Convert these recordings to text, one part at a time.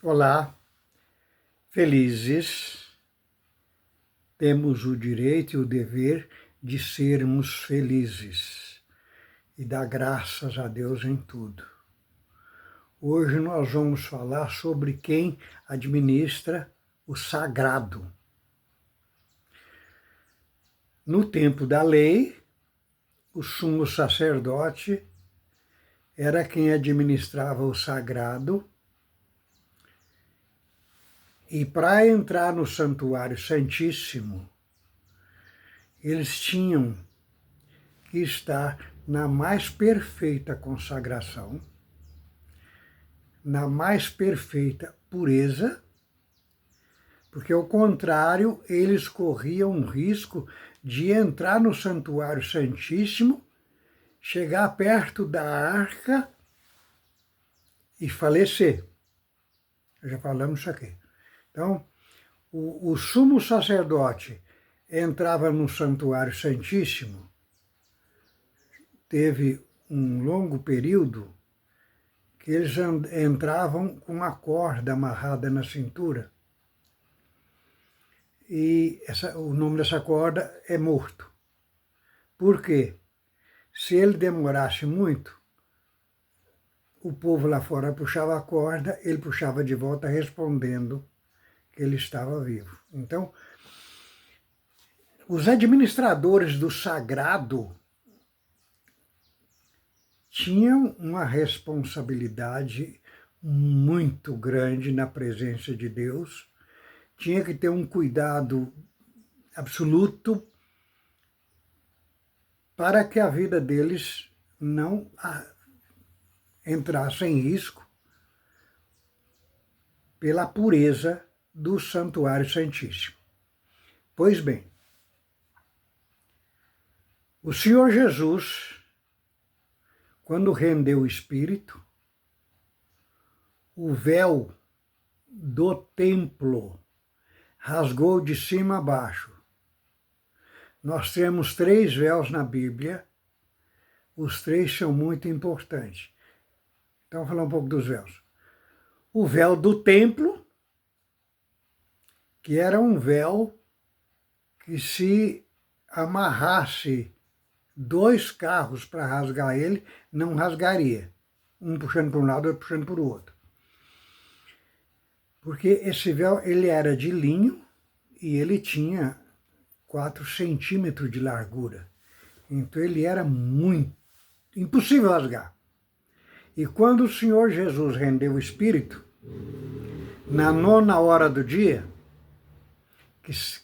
Olá, felizes, temos o direito e o dever de sermos felizes e dar graças a Deus em tudo. Hoje nós vamos falar sobre quem administra o sagrado. No tempo da lei, o sumo sacerdote era quem administrava o sagrado. E para entrar no Santuário Santíssimo, eles tinham que estar na mais perfeita consagração, na mais perfeita pureza, porque, ao contrário, eles corriam o risco de entrar no Santuário Santíssimo, chegar perto da arca e falecer. Já falamos isso aqui. Então, o sumo sacerdote entrava no Santuário Santíssimo, teve um longo período que eles entravam com uma corda amarrada na cintura. E o nome dessa corda é morto. Por quê? Se ele demorasse muito, o povo lá fora puxava a corda, ele puxava de volta respondendo que ele estava vivo. Então, os administradores do sagrado tinham uma responsabilidade muito grande na presença de Deus, tinha que ter um cuidado absoluto para que a vida deles não entrasse em risco pela pureza do Santuário Santíssimo. Pois bem, o Senhor Jesus, quando rendeu o Espírito, o véu do templo rasgou de cima a baixo. Nós temos 3 véus na Bíblia, os 3 são muito importantes. Então, vamos falar um pouco dos véus. O véu do templo, que era um véu que, se amarrasse 2 carros para rasgar ele, não rasgaria. Um puxando para um lado, outro puxando para o outro. Porque esse véu ele era de linho e ele tinha 4 centímetros de largura. Então ele era muito impossível rasgar. E quando o Senhor Jesus rendeu o Espírito, na 9ª hora do dia,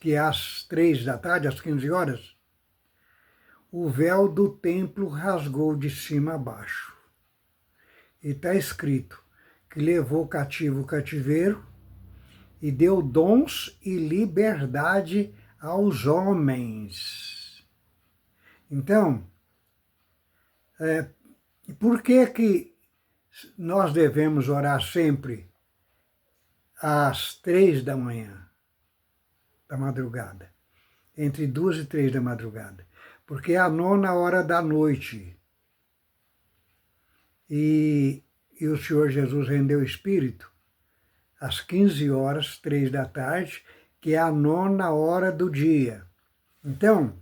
que é às 3 da tarde, às 15 horas, o véu do templo rasgou de cima a baixo. E está escrito que levou cativo o cativeiro e deu dons e liberdade aos homens. Então, por que nós devemos orar sempre às 3 da manhã, da madrugada? Entre 2 e 3 da madrugada. Porque é a 9ª hora da noite. E o Senhor Jesus rendeu o Espírito às 15 horas, 3 da tarde, que é a 9ª hora do dia. Então,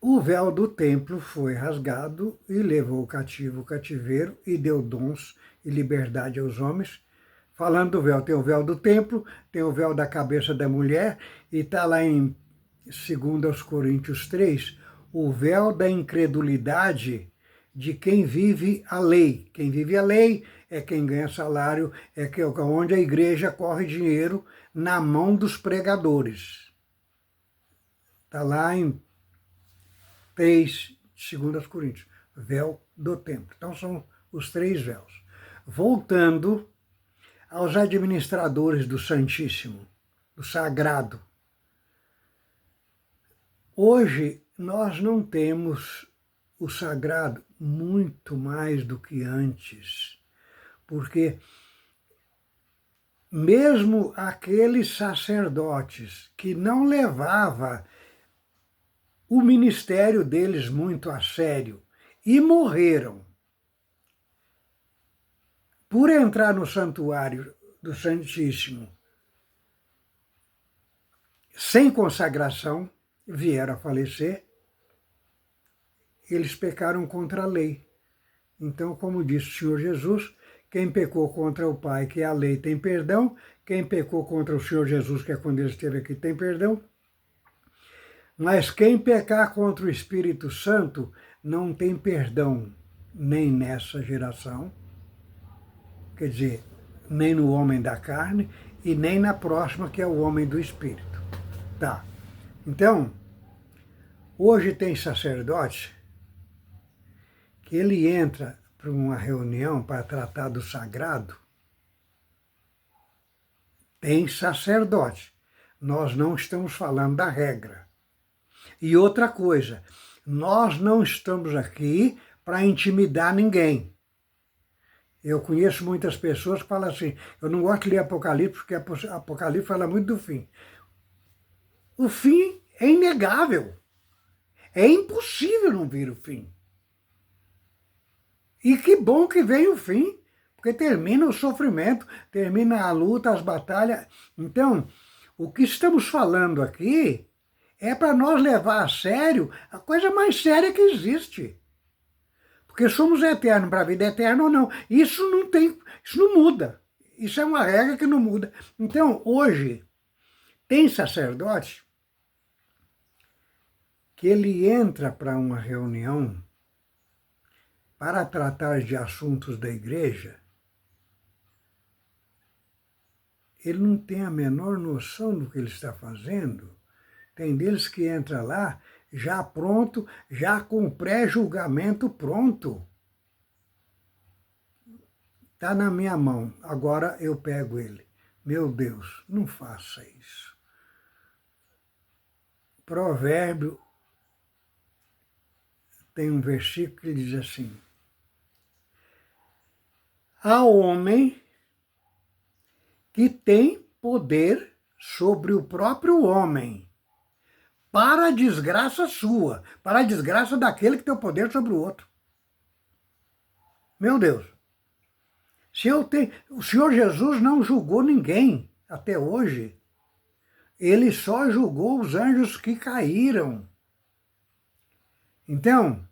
o véu do templo foi rasgado e levou o cativo o cativeiro e deu dons e liberdade aos homens. Falando do véu, tem o véu do templo, tem o véu da cabeça da mulher, e está lá em 2 Coríntios 3, o véu da incredulidade de quem vive a lei. Quem vive a lei é quem ganha salário, é onde a igreja corre dinheiro na mão dos pregadores. Está lá em 3, 2 Coríntios, véu do templo. Então são os 3 véus. Voltando aos administradores do Santíssimo, do Sagrado. Hoje nós não temos o sagrado muito mais do que antes, porque mesmo aqueles sacerdotes que não levavam o ministério deles muito a sério e morreram, por entrar no santuário do Santíssimo sem consagração, vieram a falecer, eles pecaram contra a lei. Então, como disse o Senhor Jesus, quem pecou contra o Pai, que é a lei, tem perdão. Quem pecou contra o Senhor Jesus, que é quando ele esteve aqui, tem perdão. Mas quem pecar contra o Espírito Santo não tem perdão, nem nessa geração, quer dizer, nem no homem da carne, e nem na próxima, que é o homem do Espírito. Tá. Então, hoje tem sacerdote que ele entra para uma reunião para tratar do sagrado. Tem sacerdote. Nós não estamos falando da regra. E outra coisa, nós não estamos aqui para intimidar ninguém. Eu conheço muitas pessoas que falam assim, eu não gosto de ler Apocalipse, porque Apocalipse fala muito do fim. O fim é inegável. É impossível não vir o fim. E que bom que vem o fim, porque termina o sofrimento, termina a luta, as batalhas. Então, o que estamos falando aqui é para nós levar a sério a coisa mais séria que existe. Porque somos eternos para a vida eterna ou não. Isso não muda. Isso é uma regra que não muda. Então, hoje, tem sacerdote que ele entra para uma reunião para tratar de assuntos da igreja, ele não tem a menor noção do que ele está fazendo. Tem deles que entra lá já pronto, já com pré-julgamento pronto. Está na minha mão, agora eu pego ele. Meu Deus, não faça isso. Provérbio tem um versículo que diz assim: há homem que tem poder sobre o próprio homem, para a desgraça sua, para a desgraça daquele que tem o poder sobre o outro. Meu Deus, o Senhor Jesus não julgou ninguém até hoje. Ele só julgou os anjos que caíram. Então,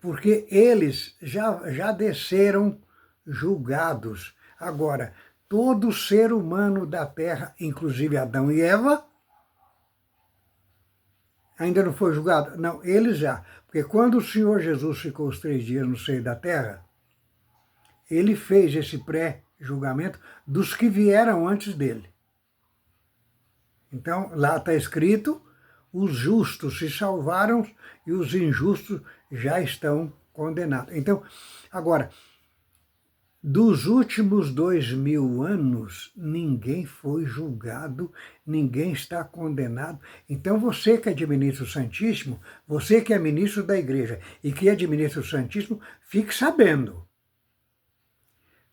porque eles já desceram julgados. Agora, todo ser humano da terra, inclusive Adão e Eva, ainda não foi julgado? Não, eles já. Porque quando o Senhor Jesus ficou os 3 dias no seio da terra, ele fez esse pré-julgamento dos que vieram antes dele. Então, lá está escrito, os justos se salvaram e os injustos já estão condenados. Então, agora, dos últimos 2000 anos, ninguém foi julgado, ninguém está condenado. Então você que administra o Santíssimo, você que é ministro da igreja e que administra o Santíssimo, fique sabendo.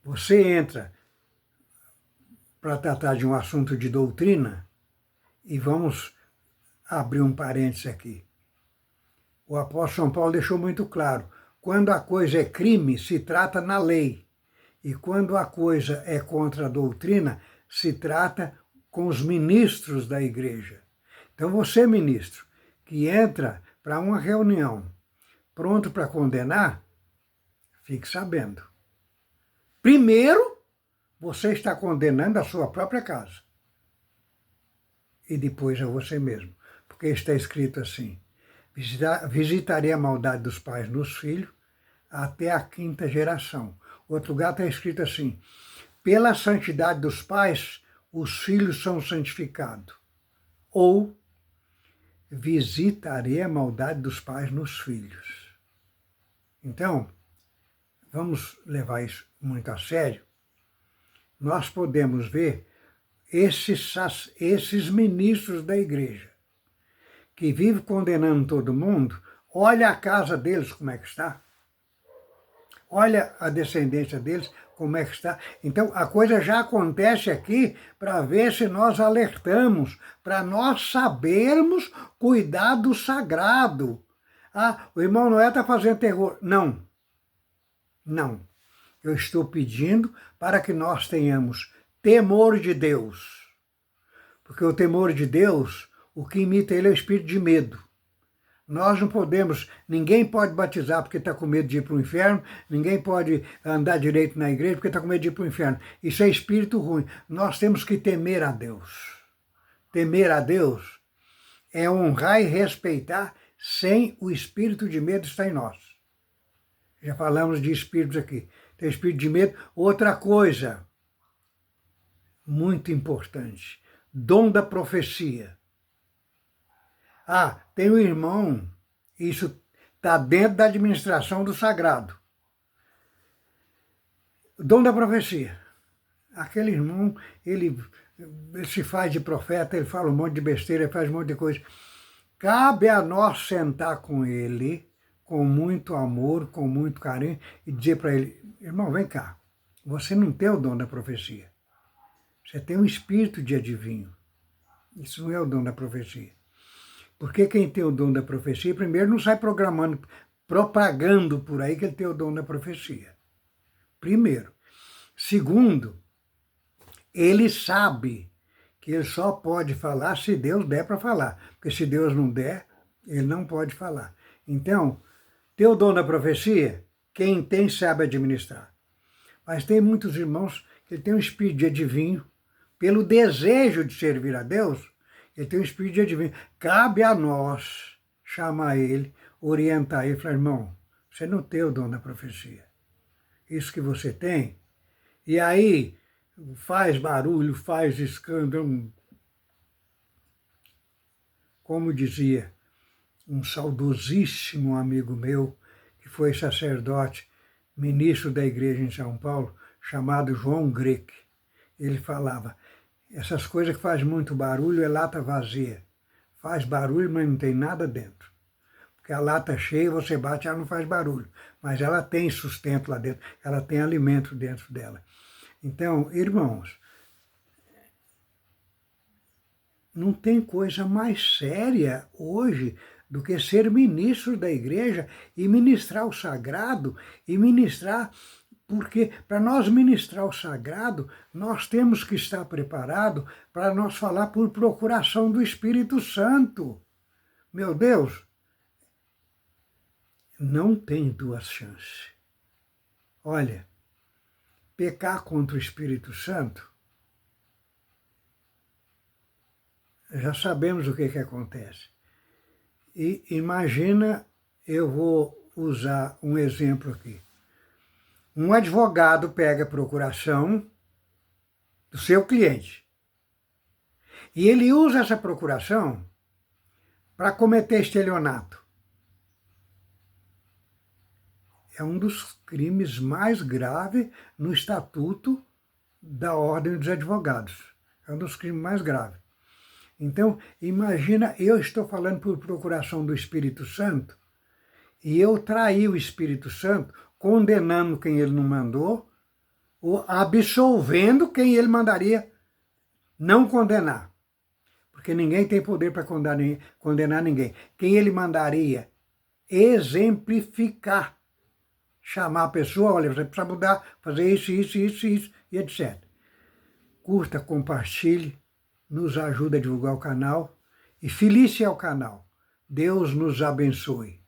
Você entra para tratar de um assunto de doutrina, e vamos abrir um parênteses aqui. O apóstolo São Paulo deixou muito claro, quando a coisa é crime, se trata na lei. E quando a coisa é contra a doutrina, se trata com os ministros da igreja. Então você, ministro, que entra para uma reunião pronto para condenar, fique sabendo. Primeiro, você está condenando a sua própria casa. E depois a você mesmo. Porque está escrito assim, visitarei a maldade dos pais nos filhos até a 5ª geração. Outro lugar está escrito assim, pela santidade dos pais, os filhos são santificados. Ou, visitarei a maldade dos pais nos filhos. Então, vamos levar isso muito a sério. Nós podemos ver esses ministros da igreja, que vivem condenando todo mundo, olha a casa deles como é que está. Olha a descendência deles, como é que está. Então, a coisa já acontece aqui para ver se nós alertamos, para nós sabermos cuidar do sagrado. Ah, o irmão Noé está fazendo terror. Não. Não. Eu estou pedindo para que nós tenhamos temor de Deus. Porque o temor de Deus, o que imita ele é o espírito de medo. Nós não podemos, ninguém pode batizar porque está com medo de ir para o inferno, ninguém pode andar direito na igreja porque está com medo de ir para o inferno. Isso é espírito ruim. Nós temos que temer a Deus. Temer a Deus é honrar e respeitar sem o espírito de medo estar em nós. Já falamos de espíritos aqui. Tem espírito de medo. Outra coisa muito importante, dom da profecia. Ah, tem um irmão, isso está dentro da administração do sagrado. Dom da profecia. Aquele irmão, ele se faz de profeta, ele fala um monte de besteira, ele faz um monte de coisa. Cabe a nós sentar com ele, com muito amor, com muito carinho, e dizer para ele, irmão, vem cá, você não tem o dom da profecia. Você tem um espírito de adivinho. Isso não é o dom da profecia. Porque quem tem o dom da profecia, primeiro não sai propagando por aí que ele tem o dom da profecia. Primeiro. Segundo, ele sabe que ele só pode falar se Deus der para falar. Porque se Deus não der, ele não pode falar. Então, ter o dom da profecia, quem tem sabe administrar. Mas tem muitos irmãos que têm um espírito de adivinho, pelo desejo de servir a Deus, ele tem um espírito de adivinho. Cabe a nós chamar ele, orientar ele, falar, irmão, você não tem o dom da profecia. Isso que você tem. E aí faz barulho, faz escândalo. Como dizia um saudosíssimo amigo meu, que foi sacerdote, ministro da igreja em São Paulo, chamado João Greque. Ele falava, essas coisas que fazem muito barulho é lata vazia. Faz barulho, mas não tem nada dentro. Porque a lata cheia, você bate, ela não faz barulho. Mas ela tem sustento lá dentro, ela tem alimento dentro dela. Então, irmãos, não tem coisa mais séria hoje do que ser ministro da igreja e ministrar o sagrado e ministrar. Porque para nós ministrar o sagrado, nós temos que estar preparados para nós falar por procuração do Espírito Santo. Meu Deus, não tem duas chances. Olha, pecar contra o Espírito Santo, já sabemos o que acontece. E imagina, eu vou usar um exemplo aqui. Um advogado pega a procuração do seu cliente e ele usa essa procuração para cometer estelionato. É um dos crimes mais graves no Estatuto da Ordem dos Advogados. É um dos crimes mais graves. Então, imagina, eu estou falando por procuração do Espírito Santo e eu traí o Espírito Santo condenando quem ele não mandou, ou absolvendo quem ele mandaria não condenar. Porque ninguém tem poder para condenar ninguém. Quem ele mandaria exemplificar, chamar a pessoa, olha, você precisa mudar, fazer isso, e etc. Curta, compartilhe, nos ajuda a divulgar o canal e felice ao canal. Deus nos abençoe.